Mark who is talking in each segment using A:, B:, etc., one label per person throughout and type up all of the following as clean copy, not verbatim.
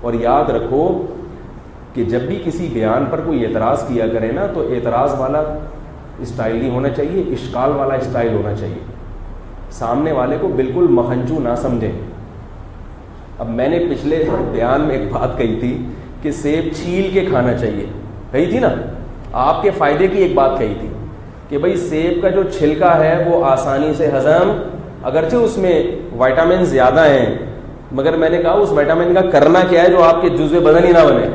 A: اور یاد رکھو کہ جب بھی کسی بیان پر کوئی اعتراض کیا کرے نا تو اعتراض والا اسٹائل نہیں ہونا چاہیے، اشکال والا اسٹائل ہونا چاہیے، سامنے والے کو بالکل مخنچو نہ سمجھیں. اب میں نے پچھلے بیان میں ایک بات کہی تھی کہ سیب چھیل کے کھانا چاہیے، کہی تھی نا. آپ کے فائدے کی ایک بات کہی تھی کہ بھئی سیب کا جو چھلکا ہے وہ آسانی سے ہضم، اگرچہ اس میں وائٹامن زیادہ ہیں، مگر میں نے کہا اس وائٹامن کا کرنا کیا ہے جو آپ کے جزو بدن ہی نہ بنے،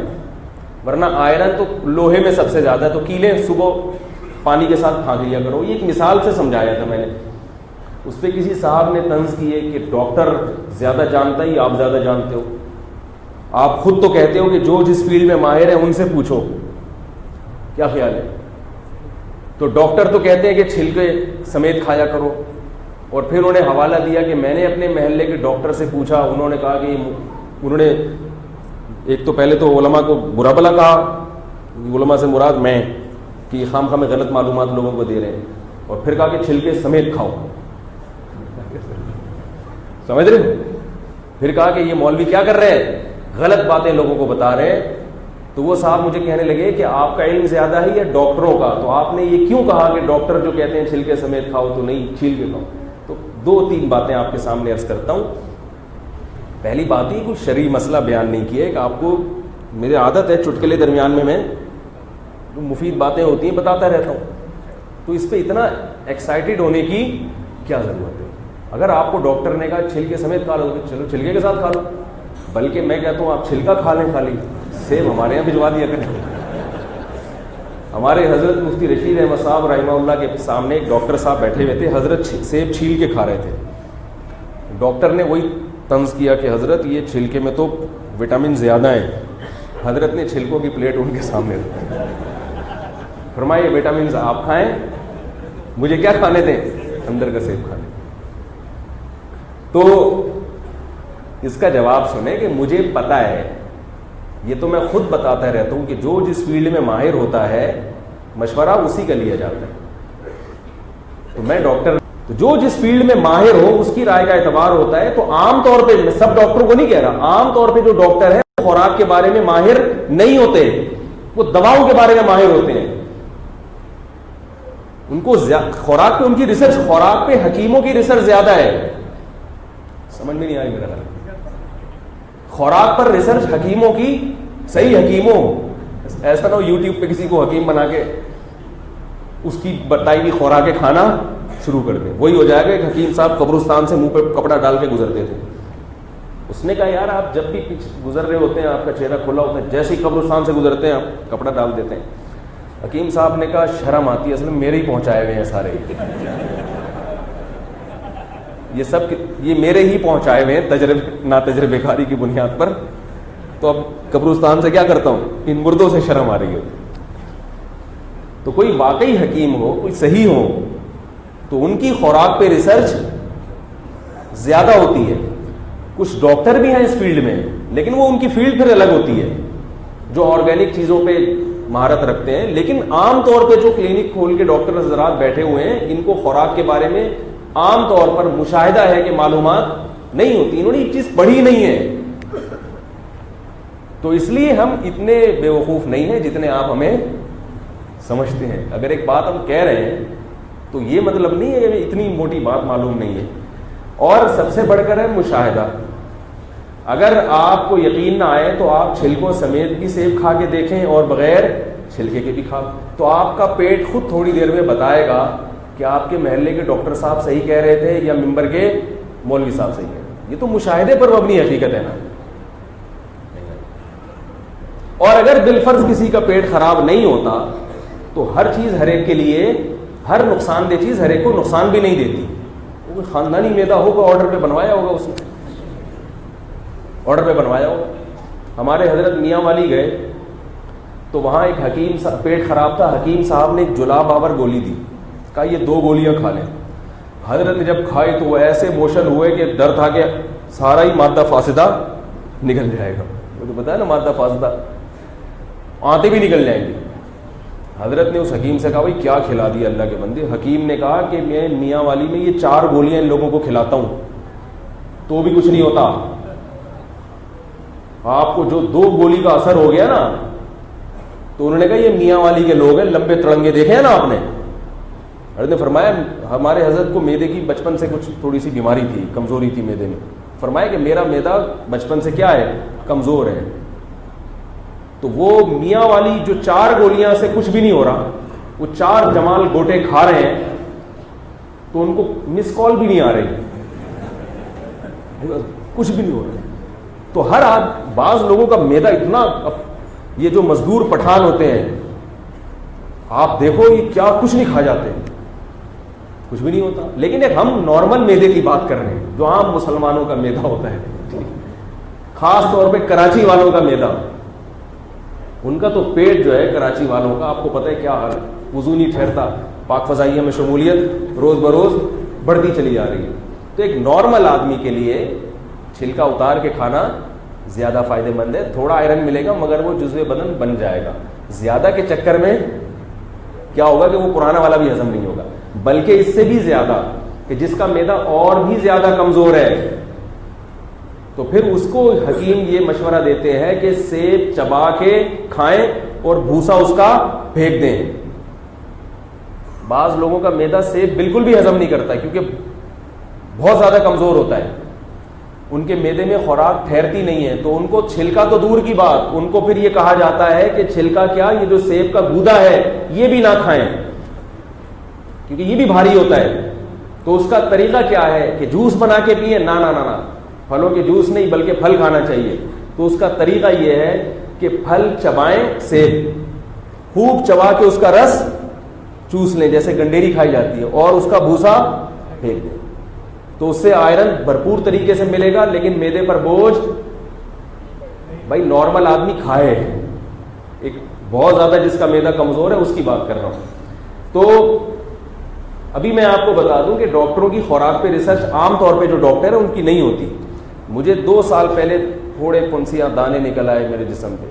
A: ورنہ آئرن تو لوہے میں سب سے زیادہ ہے، تو کیلیں صبح پانی کے ساتھ پھانک لیا کرو. یہ ایک مثال سے سمجھایا تھا میں نے. اس پہ کسی صاحب نے طنز کی ہے کہ ڈاکٹر زیادہ جانتا ہی آپ زیادہ جانتے ہو، آپ خود تو کہتے ہو کہ جو جس فیلڈ میں ماہر ہے ان سے پوچھو. کیا خیال ہے؟ تو ڈاکٹر تو کہتے ہیں کہ چھلکے سمیت کھایا کرو، اور پھر انہوں نے حوالہ دیا کہ میں نے اپنے محلے کے ڈاکٹر سے پوچھا، انہوں نے کہا کہ انہوں نے ایک تو پہلے تو علماء کو برا بھلا کہا، علماء سے مراد میں کہ خام خواہ میں غلط معلومات لوگوں کو دے رہے ہیں، اور پھر کہا کہ چھلکے سمیت کھاؤ. سمجھ رہے ہو؟ پھر کہا کہ یہ مولوی کیا کر رہے ہیں، غلط باتیں لوگوں کو بتا رہے ہیں. تو وہ صاحب مجھے کہنے لگے کہ آپ کا علم زیادہ ہے یا ڈاکٹروں کا، تو آپ نے یہ کیوں کہا کہ ڈاکٹر جو کہتے ہیں چھلکے سمیت کھاؤ تو نہیں چھیل کے کھاؤ. تو 2-3 باتیں آپ کے سامنے عرض کرتا ہوں. پہلی بات ہی کوئی شرعی مسئلہ بیان نہیں کیا ہے کہ آپ کو، میری عادت ہے چٹکلے درمیان میں جو مفید باتیں ہوتی ہیں بتاتا رہتا ہوں، تو اس پہ اتنا ایکسائٹیڈ ہونے کی کیا ضرورت ہے. اگر آپ کو ڈاکٹر نے کہا چھلکے سمیت کھا لو تو چلو چھلکے کے ساتھ کھا لو، بلکہ میں کہتا ہوں آپ چھلکا کھا لیں، خالی سیب ہمارے یہاں بھجوا دیا کریں. ہمارے حضرت مفتی رشید احمد صاحب رحمہ اللہ کے سامنے ایک ڈاکٹر صاحب بیٹھے ہوئے تھے، حضرت سیب چھیل کے کھا رہے تھے. ڈاکٹر نے وہی طنز کیا کہ حضرت یہ چھلکے میں تو وٹامن زیادہ ہیں. حضرت نے چھلکوں کی پلیٹ ان کے سامنے رکھی، فرمایا یہ وٹامنز آپ کھائیں، مجھے کیا کھانے دیں، اندر کا سیب کھانے. تو اس کا جواب سنیں کہ مجھے پتہ ہے، یہ تو میں خود بتاتا رہتا ہوں کہ جو جس فیلڈ میں ماہر ہوتا ہے مشورہ اسی کا لیا جاتا ہے. تو میں ڈاکٹر، تو جو جس فیلڈ میں ماہر ہو اس کی رائے کا اعتبار ہوتا ہے. تو عام طور پہ، میں سب ڈاکٹروں کو نہیں کہہ رہا، عام طور پہ جو ڈاکٹر ہیں خوراک کے بارے میں ماہر نہیں ہوتے، وہ دواؤں کے بارے میں ماہر ہوتے ہیں. ان کو خوراک پہ ان کی ریسرچ، خوراک پہ حکیموں کی ریسرچ زیادہ ہے. سمجھ میں نہیں آئی میرا خیال. خوراک پر ریسرچ حکیموں کی، صحیح حکیموں، ایسا نہ ہو یوٹیوب پہ کسی کو حکیم بنا کے اس کی بتائی ہوئی خوراکیں کھانا شروع کر دیں. وہی ہو جائے گا. ایک حکیم صاحب قبرستان سے منہ پہ کپڑا ڈال کے گزرتے تھے. اس نے کہا یار آپ جب بھی گزر رہے ہوتے ہیں آپ کا چہرہ کھلا ہوتا ہے، جیسے ہی قبرستان سے گزرتے ہیں آپ کپڑا ڈال دیتے ہیں. حکیم صاحب نے کہا شرم آتی ہے، اصل میں میرے ہی پہنچائے ہوئے ہیں سارے، یہ سب یہ میرے ہی پہنچائے ہوئے ہیں ناتجربے کاری کی بنیاد پر. تو اب قبرستان سے کیا کرتا ہوں، ان مردوں سے شرم آ رہی ہے. تو کوئی واقعی حکیم ہو، کوئی صحیح ہو، تو ان کی خوراک پہ ریسرچ زیادہ ہوتی ہے. کچھ ڈاکٹر بھی ہیں اس فیلڈ میں، لیکن وہ ان کی فیلڈ پھر الگ ہوتی ہے، جو آرگینک چیزوں پہ مہارت رکھتے ہیں. لیکن عام طور پہ جو کلینک کھول کے ڈاکٹر حضرات بیٹھے ہوئے ہیں، ان کو خوراک کے بارے میں عام طور پر مشاہدہ ہے کہ معلومات نہیں ہوتی، انہوں نے یہ چیز پڑھی نہیں ہے. تو اس لیے ہم اتنے بے وقوف نہیں ہیں جتنے آپ ہمیں سمجھتے ہیں. اگر ایک بات ہم کہہ رہے ہیں تو یہ مطلب نہیں ہے کہ اتنی موٹی بات معلوم نہیں ہے. اور سب سے بڑھ کر ہے مشاہدہ. اگر آپ کو یقین نہ آئے تو آپ چھلکوں سمیت بھی سیب کھا کے دیکھیں اور بغیر چھلکے کے بھی کھا، تو آپ کا پیٹ خود تھوڑی دیر میں بتائے گا کہ آپ کے محلے کے ڈاکٹر صاحب صحیح کہہ رہے تھے یا ممبر کے مولوی صاحب صحیح کہہ رہے تھے. یہ تو مشاہدے پر مبنی حقیقت ہے نا. اور اگر بالفرض کسی کا پیٹ خراب نہیں ہوتا تو ہر چیز ہر ایک کے لیے، ہر نقصان دہ چیز ہر ایک کو نقصان بھی نہیں دیتی. وہ خاندانی میدا ہوگا، آرڈر پہ بنوایا ہوگا، اس نے آرڈر پہ بنوایا ہوگا. ہمارے حضرت میاں والی گئے تو وہاں ایک حکیم پیٹ خراب تھا، حکیم صاحب نے ایک جلاب آور گولی دی، کہا یہ 2 گولیاں کھا لیں. حضرت نے جب کھائی تو وہ ایسے موشن ہوئے کہ ڈر تھا کہ سارا ہی مادہ فاسدہ نکل جائے گا. وہ تو پتا ہے نا مادہ فاسدہ، آنتیں بھی نکل جائیں گی. حضرت نے اس حکیم سے کہا بھائی کیا کھلا دیا اللہ کے بندے. حکیم نے کہا کہ میں میاں والی میں یہ 4 گولیاں ان لوگوں کو کھلاتا ہوں تو بھی کچھ نہیں ہوتا. آپ کو جو 2 گولی کا اثر ہو گیا نا, تو انہوں نے کہا یہ میاں والی کے لوگ ہیں, لمبے تڑنگے دیکھے ہیں نا آپ نے. حضرت نے فرمایا ہمارے حضرت کو میدے کی بچپن سے کچھ تھوڑی سی بیماری تھی, کمزوری تھی میدے میں. فرمایا کہ میرا میدا بچپن سے کیا ہے, کمزور ہے. تو وہ میاں والی جو 4 گولیاں سے کچھ بھی نہیں ہو رہا, وہ 4 جمال گوٹے کھا رہے ہیں تو ان کو مس کال بھی نہیں آ رہی, کچھ بھی نہیں ہو رہا. تو ہر بعض لوگوں کا میدا اتنا, یہ جو مزدور پٹھان ہوتے ہیں آپ دیکھو یہ کیا کچھ نہیں کھا جاتے, کچھ بھی نہیں ہوتا. لیکن ایک ہم نارمل میدے کی بات کر رہے ہیں جو عام مسلمانوں کا میدا ہوتا ہے, خاص طور پہ کراچی والوں کا میدا. ان کا تو پیٹ جو ہے کراچی والوں کا, آپ کو پتہ ہے کیا حال ہے, وضو نہیں ٹھہرتا. پاک فضائیہ میں شمولیت روز بروز بڑھتی چلی جا رہی ہے. تو ایک نارمل آدمی کے لیے چھلکا اتار کے کھانا زیادہ فائدہ مند ہے. تھوڑا آئرن ملے گا مگر وہ جزو بدن بن جائے گا. زیادہ کے چکر میں کیا ہوگا کہ وہ پرانا والا بھی ہضم نہیں ہوگا, بلکہ اس سے بھی زیادہ کہ جس کا میدا اور بھی زیادہ کمزور ہے, تو پھر اس کو حکیم یہ مشورہ دیتے ہیں کہ سیب چبا کے کھائیں اور بھوسا اس کا پھینک دیں. بعض لوگوں کا میدا سیب بالکل بھی ہضم نہیں کرتا کیونکہ بہت زیادہ کمزور ہوتا ہے, ان کے میدے میں خوراک ٹھہرتی نہیں ہے. تو ان کو چھلکا تو دور کی بات, ان کو پھر یہ کہا جاتا ہے کہ چھلکا کیا, یہ جو سیب کا گودا ہے یہ بھی نہ کھائیں کیونکہ یہ بھی بھاری ہوتا ہے. تو اس کا طریقہ کیا ہے کہ جوس بنا کے پیئے, نہ نہ نہ, پھلوں کے جوس نہیں بلکہ پھل کھانا چاہیے. تو اس کا طریقہ یہ ہے کہ پھل چبائیں, سیب خوب چبا کے اس کا رس چوس لیں جیسے گنڈیری کھائی جاتی ہے, اور اس کا بھوسا پھینک دیں. تو اس سے آئرن بھرپور طریقے سے ملے گا, لیکن میدے پر بوجھ بھائی نارمل آدمی کھائے, ایک بہت زیادہ جس کا میدا کمزور ہے اس کی بات کر رہا ہوں. تو ابھی میں آپ کو بتا دوں کہ ڈاکٹروں کی خوراک پہ ریسرچ عام طور پہ جو ڈاکٹر ہیں ان کی نہیں ہوتی. مجھے 2 سال پہلے تھوڑے پنسیاں دانے نکل آئے میرے جسم پہ,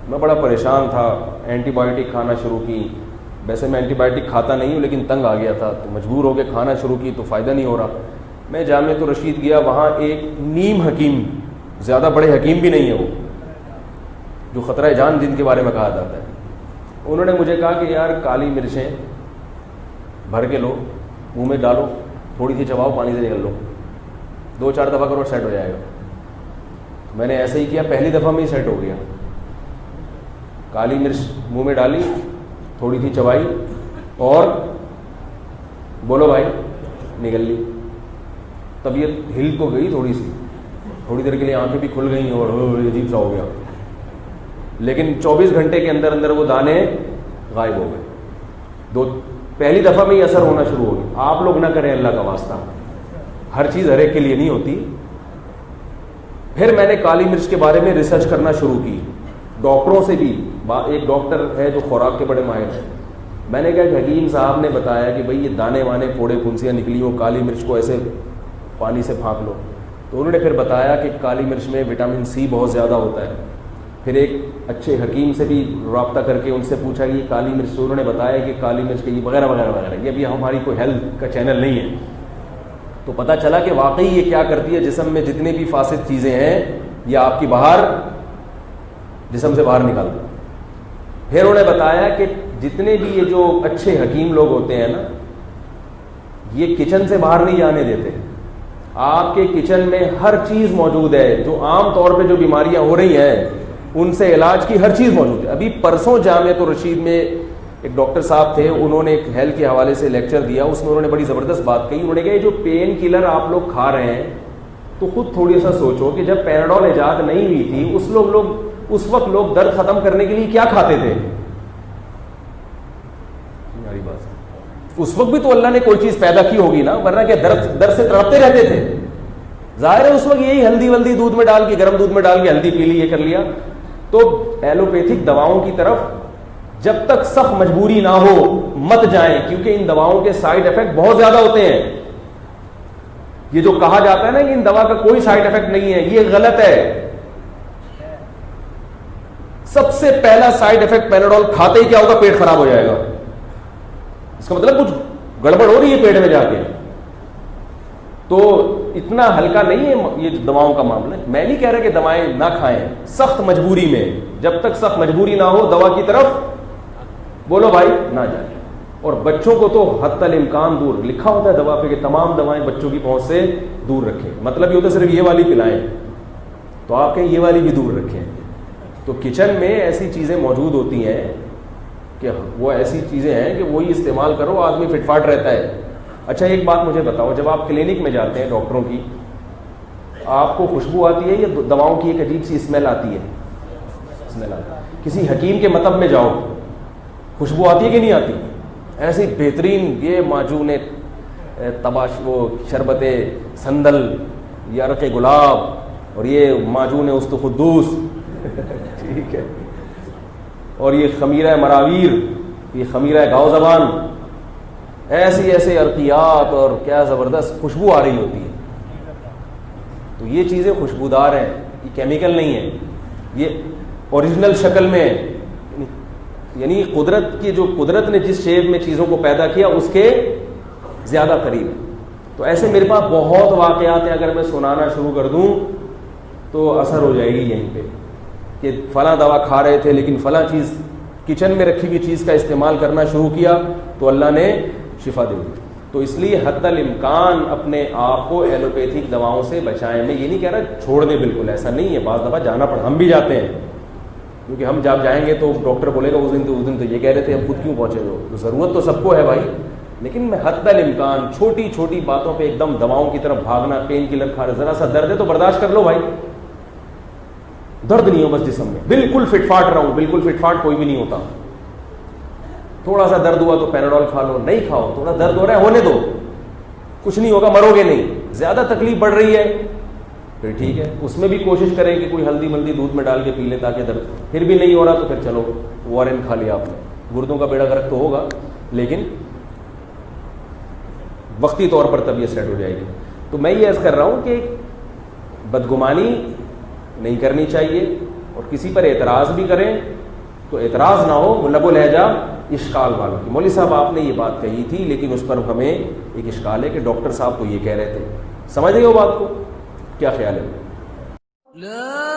A: میں بڑا پریشان تھا, اینٹی بایوٹک کھانا شروع کی. ویسے میں اینٹی بایوٹک کھاتا نہیں ہوں لیکن تنگ آ گیا تھا تو مجبور ہو کے کھانا شروع کی, تو فائدہ نہیں ہو رہا. میں جامعۃ الرشید گیا, وہاں ایک نیم حکیم, زیادہ بڑے حکیم بھی نہیں ہے وہ, جو خطرہ جان جن کے بارے میں کہا جاتا ہے, انہوں نے مجھے کہا کہ یار کالی مرچیں بھر کے لو, منہ میں ڈالو, تھوڑی سی چباؤ, پانی سے نکل لو, 2-4 دفعہ کرو, سیٹ ہو جائے گا. میں نے ایسے ہی کیا, پہلی دفعہ میں ہی سیٹ ہو گیا. کالی مرچ منہ میں ڈالی, تھوڑی سی چبائی اور بولو بھائی, نکل لی. طبیعت ہل تو گئی تھوڑی سی, تھوڑی دیر کے لیے آنکھیں بھی کھل گئیں اور عجیب سا ہو گیا, لیکن 24 گھنٹے کے اندر اندر وہ دانے غائب ہو گئے. پہلی دفعہ میں ہی اثر ہونا شروع ہو گیا. آپ لوگ نہ کریں اللہ کا واسطہ, ہر چیز ہر ایک کے لیے نہیں ہوتی. پھر میں نے کالی مرچ کے بارے میں ریسرچ کرنا شروع کی, ڈاکٹروں سے بھی. ایک ڈاکٹر ہے جو خوراک کے بڑے ماہر ہیں, میں نے کہا کہ حکیم صاحب نے بتایا کہ بھئی یہ دانے وانے پھوڑے پھنسیاں نکلی ہوں, کالی مرچ کو ایسے پانی سے پھانک لو. تو انہوں نے پھر بتایا کہ کالی مرچ میں وٹامن سی بہت زیادہ ہوتا ہے. پھر ایک اچھے حکیم سے بھی رابطہ کر کے ان سے پوچھا کہ یہ کالی مرچ, تو انہوں نے بتایا کہ کالی مرچ کے یہ وغیرہ وغیرہ وغیرہ. یہ بھی ہماری کوئی ہیلتھ کا چینل نہیں ہے. تو پتہ چلا کہ واقعی یہ کیا کرتی ہے, جسم میں جتنے بھی فاسد چیزیں ہیں یہ آپ کی باہر جسم سے باہر نکال دو. پھر انہوں نے بتایا کہ جتنے بھی یہ جو اچھے حکیم لوگ ہوتے ہیں نا, یہ کچن سے باہر نہیں جانے دیتے. آپ کے کچن میں ہر چیز موجود ہے, جو عام طور پہ جو بیماریاں ہو رہی ہیں ان سے علاج کی ہر چیز موجود ہے. ابھی پرسوں جامعۃ الرشید میں ایک ڈاکٹر صاحب تھے, انہوں نے ایک ہیلتھ کے حوالے سے لیکچر دیا, اس میں انہوں نے بڑی زبردست بات کہی. انہوں نے کہا یہ جو پین کلر آپ لوگ کھا رہے ہیں, تو خود تھوڑی سا سوچو کہ جب پیناڈول ایجاد نہیں ہوئی تھی اس وقت لوگ درد ختم کرنے کے لیے کیا کھاتے تھے. اس وقت بھی تو اللہ نے کوئی چیز پیدا کی ہوگی نا, ورنہ کہ درد سے تڑپتے رہتے تھے. ظاہر ہے اس وقت یہی ہلدی ولدی دودھ میں ڈال کے, گرم دودھ میں ڈال کے ہلدی پی لی, یہ کر لیا. تو ایلوپیتھک دواؤں کی طرف جب تک سخت مجبوری نہ ہو مت جائیں, کیونکہ ان دواؤں کے سائیڈ افیکٹ بہت زیادہ ہوتے ہیں. یہ جو کہا جاتا ہے نا کہ ان دوا کا کوئی سائیڈ افیکٹ نہیں ہے, یہ غلط ہے. سب سے پہلا سائیڈ افیکٹ پیناڈول کھاتے ہی کیا ہوگا, پیٹ خراب ہو جائے گا. اس کا مطلب کچھ گڑبڑ ہو رہی ہے پیٹ میں جا کے. تو اتنا ہلکا نہیں ہے یہ دواؤں کا معاملہ. میں نہیں کہہ رہا کہ دوائیں نہ کھائیں, سخت مجبوری میں, جب تک سخت مجبوری نہ ہو دوا کی طرف بولو بھائی نہ جائیں. اور بچوں کو تو حتی الامکان دور, لکھا ہوتا ہے دوا پہ کہ تمام دوائیں بچوں کی پہنچ سے دور رکھیں, مطلب یہ ہوتا ہے صرف یہ والی پلائیں, تو آپ کہیں یہ والی بھی دور رکھیں. تو کچن میں ایسی چیزیں موجود ہوتی ہیں کہ وہ ایسی چیزیں ہیں کہ وہی استعمال کرو, آدمی فٹ فاٹ رہتا ہے. اچھا ایک بات مجھے بتاؤ, جب آپ کلینک میں جاتے ہیں ڈاکٹروں کی, آپ کو خوشبو آتی ہے یا دواؤں کی ایک عجیب سی اسمیل آتی ہے؟ اسمیل آتی ہے. کسی حکیم کے مطب میں جاؤ, خوشبو آتی ہے کہ نہیں آتی؟ ایسی بہترین یہ معجون تباش, وہ شربت سندل, یہ عرق گلاب, اور یہ معجون است قدوس ٹھیک ہے, اور یہ خمیرہ مراویر, یہ خمیرہ گاؤ زبان, ایسی ایسے عرقیات اور کیا زبردست خوشبو آ رہی ہوتی ہے. تو یہ چیزیں خوشبودار ہیں, یہ کیمیکل نہیں ہے, یہ اوریجنل شکل میں, یعنی قدرت نے جس شیپ میں چیزوں کو پیدا کیا اس کے زیادہ قریب ہے. تو ایسے میرے پاس بہت واقعات ہیں, اگر میں سنانا شروع کر دوں تو اثر ہو جائے گی یہیں پہ کہ فلاں دوا کھا رہے تھے لیکن فلاں چیز کچن میں رکھی ہوئی چیز کا استعمال کرنا شروع کیا تو اللہ نے شفا دے دی. تو اس لیے حتی الامکان اپنے آپ کو ایلوپیتھک دواؤں سے بچائیں. میں یہ نہیں کہہ رہا چھوڑ دیں, بالکل ایسا نہیں ہے, بعض دفعہ جانا پڑا, ہم بھی جاتے ہیں, کیونکہ ہم جب جائیں گے تو ڈاکٹر بولے گا اس دن تو یہ کہہ رہے تھے, ہم خود کیوں پہنچے ہو. ضرورت تو سب کو ہے بھائی, لیکن میں حتی الامکان چھوٹی چھوٹی باتوں پہ ایک دم دواؤں کی طرف بھاگنا, پین کلر کھا رہے, ذرا سا درد ہے تو برداشت کر لو بھائی, درد نہیں ہو بس جسم میں, بالکل فٹ فاٹ رہا ہوں, بالکل فٹ فاٹ کوئی بھی نہیں ہوتا. تھوڑا سا درد ہوا تو پیناڈول کھا لو, نہیں کھاؤ, تھوڑا درد ہو رہا ہے ہونے دو, کچھ نہیں ہوگا, مرو گے نہیں. زیادہ تکلیف بڑھ رہی ہے پھر ٹھیک ہے, اس میں بھی کوشش کریں کہ کوئی ہلدی ملدی دودھ میں ڈال کے پی لیں تاکہ درد, پھر بھی نہیں ہو رہا تو پھر چلو وارن کھا لیا آپ نے, گردوں کا بیڑا غرق تو ہوگا لیکن وقتی طور پر طبیعت سیٹ ہو جائے گی. تو میں یہ عرض کر رہا ہوں کہ بدگمانی نہیں کرنی چاہیے, اور کسی پر اعتراض بھی کریں تو اعتراض نہ ہو لب و لہجہ اشکال والوں کی. مولوی صاحب آپ نے یہ بات کہی تھی لیکن اس پر ہمیں ایک اشکال ہے کہ ڈاکٹر صاحب تو یہ کہہ رہے تھے, سمجھ رہے ہو بات کو, کیا خیال ہے؟